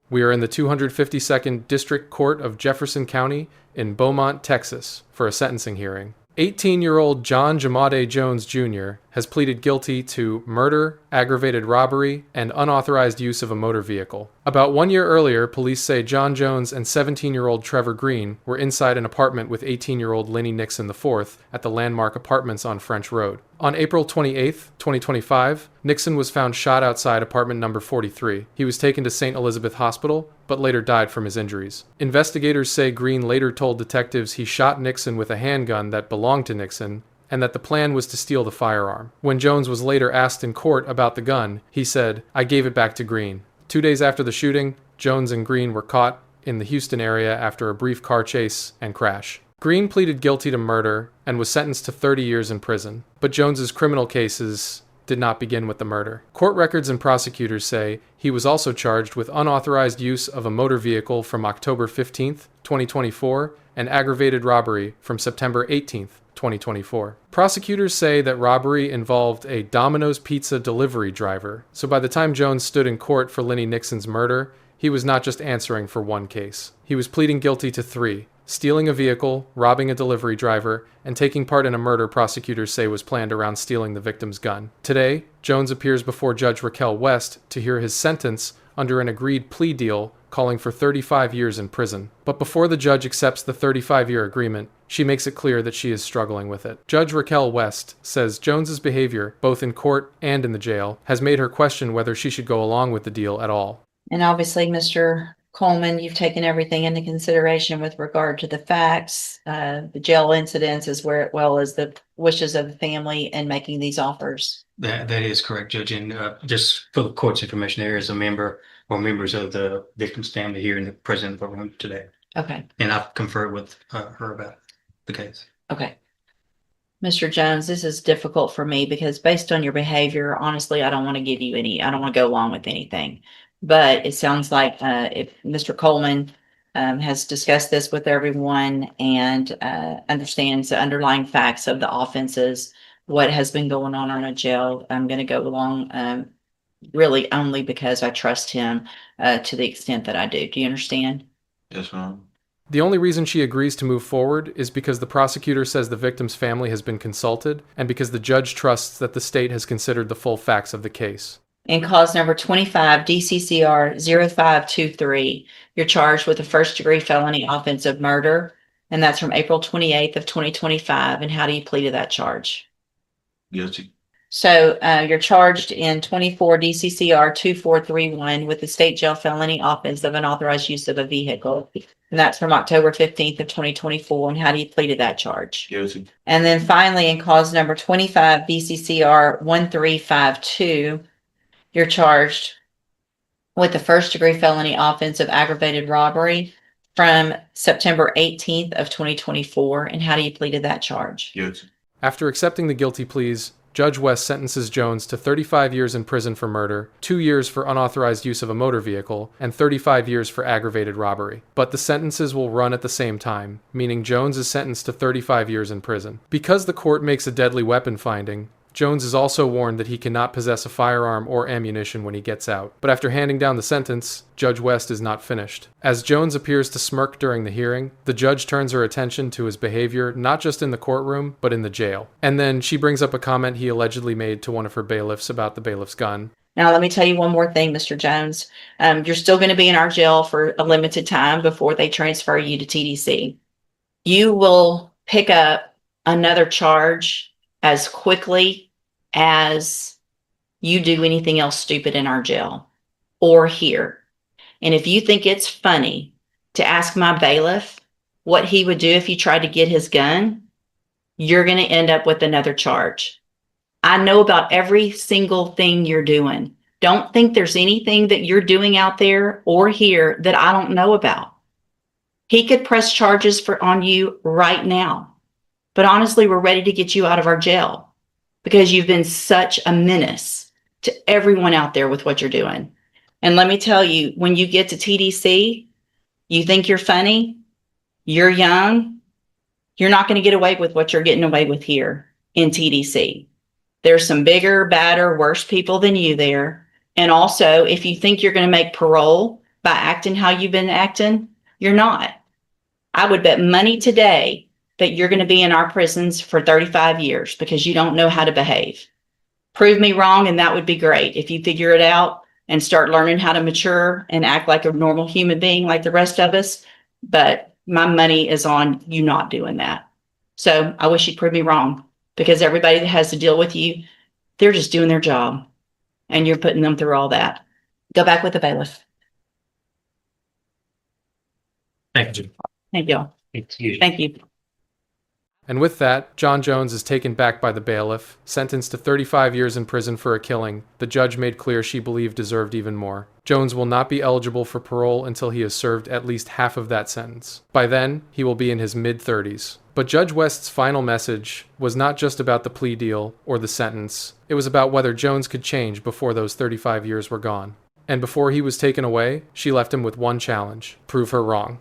We are in the 252nd District Court of Jefferson County in Beaumont, Texas, for a sentencing hearing. 18-year-old John Jamade Jones Jr. has pleaded guilty to murder, aggravated robbery, and unauthorized use of a motor vehicle. About 1 year earlier, police say John Jones and 17-year-old Trevor Green were inside an apartment with 18-year-old Lenny Nixon IV at the Landmark Apartments on French Road. On April 28, 2025, Nixon was found shot outside apartment number 43. He was taken to St. Elizabeth Hospital, but later died from his injuries. Investigators say Green later told detectives he shot Nixon with a handgun that belonged to Nixon, and that the plan was to steal the firearm. When Jones was later asked in court about the gun, he said, "I gave it back to Green." 2 days after the shooting, Jones and Green were caught in the Houston area after a brief car chase and crash. Green pleaded guilty to murder and was sentenced to 30 years in prison, but Jones's criminal cases did not begin with the murder. Court records and prosecutors say he was also charged with unauthorized use of a motor vehicle from October 15, 2024, and aggravated robbery from September 18, 2024. Prosecutors say that robbery involved a Domino's pizza delivery driver, so by the time Jones stood in court for Lenny Nixon's murder, he was not just answering for one case. He was pleading guilty to 3: stealing a vehicle, robbing a delivery driver, and taking part in a murder prosecutors say was planned around stealing the victim's gun. Today, Jones appears before Judge Raquel West to hear his sentence under an agreed plea deal calling for 35 years in prison. But before the judge accepts the 35-year agreement, she makes it clear that she is struggling with it. Judge Raquel West says Jones's behavior, both in court and in the jail, has made her question whether she should go along with the deal at all. And obviously, Mr. Coleman, you've taken everything into consideration with regard to the facts, the jail incidents, as well as the wishes of the family in making these offers. That is correct, Judge. And just for the court's information, there is a member or members of the victim's family here in the present room today. Okay. And I've conferred with her about the case. Okay. Mr. Jones, this is difficult for me because based on your behavior, honestly, I don't want to give you I don't want to go along with anything. But it sounds like if Mr. Coleman has discussed this with everyone and understands the underlying facts of the offenses, what has been going on in a jail, I'm going to go along really only because I trust him to the extent that I do. Do you understand? Yes, ma'am. The only reason she agrees to move forward is because the prosecutor says the victim's family has been consulted and because the judge trusts that the state has considered the full facts of the case. In cause number 25, DCCR 0523, you're charged with a first-degree felony offense of murder, and that's from April 28th of 2025. And how do you plead to that charge? Guilty. So you're charged in 24 DCCR 2431 with the state jail felony offense of unauthorized use of a vehicle. And that's from October 15th of 2024. And how do you plead to that charge? Guilty. And then finally, in cause number 25 DCCR 1352, you're charged with the first-degree felony offense of aggravated robbery from September 18th of 2024. And how do you plead to that charge? Guilty. After accepting the guilty pleas, Judge West sentences Jones to 35 years in prison for murder, 2 years for unauthorized use of a motor vehicle, and 35 years for aggravated robbery. But the sentences will run at the same time, meaning Jones is sentenced to 35 years in prison. Because the court makes a deadly weapon finding, Jones is also warned that he cannot possess a firearm or ammunition when he gets out. But after handing down the sentence, Judge West is not finished. As Jones appears to smirk during the hearing, the judge turns her attention to his behavior not just in the courtroom, but in the jail. And then she brings up a comment he allegedly made to one of her bailiffs about the bailiff's gun. Now, let me tell you one more thing, Mr. Jones. You're still going to be in our jail for a limited time before they transfer you to TDC. You will pick up another charge as quickly as you do anything else stupid in our jail or here. And if you think it's funny to ask my bailiff what he would do if you tried to get his gun, you're going to end up with another charge. I know about every single thing you're doing. Don't think there's anything that you're doing out there or here that I don't know about. He could press charges on you right now. But honestly, we're ready to get you out of our jail because you've been such a menace to everyone out there with what you're doing. And let me tell you, when you get to TDC, you think you're funny, you're young, you're not going to get away with what you're getting away with here in TDC. There's some bigger, badder, worse people than you there. And also, if you think you're going to make parole by acting how you've been acting? You're not. I would bet money today that you're going to be in our prisons for 35 years because you don't know how to behave. Prove me wrong, and that would be great. If you figure it out and start learning how to mature and act like a normal human being like the rest of us. But my money is on you not doing that. So I wish you'd prove me wrong, because everybody that has to deal with you, they're just doing their job and you're putting them through all that. Go back with the bailiff. Thank you. Thank you. Thank you. And with that, John Jones is taken back by the bailiff, sentenced to 35 years in prison for a killing the judge made clear she believed deserved even more. Jones will not be eligible for parole until he has served at least half of that sentence. By then, he will be in his mid-30s. But Judge West's final message was not just about the plea deal or the sentence. It was about whether Jones could change before those 35 years were gone. And before he was taken away, she left him with one challenge: prove her wrong.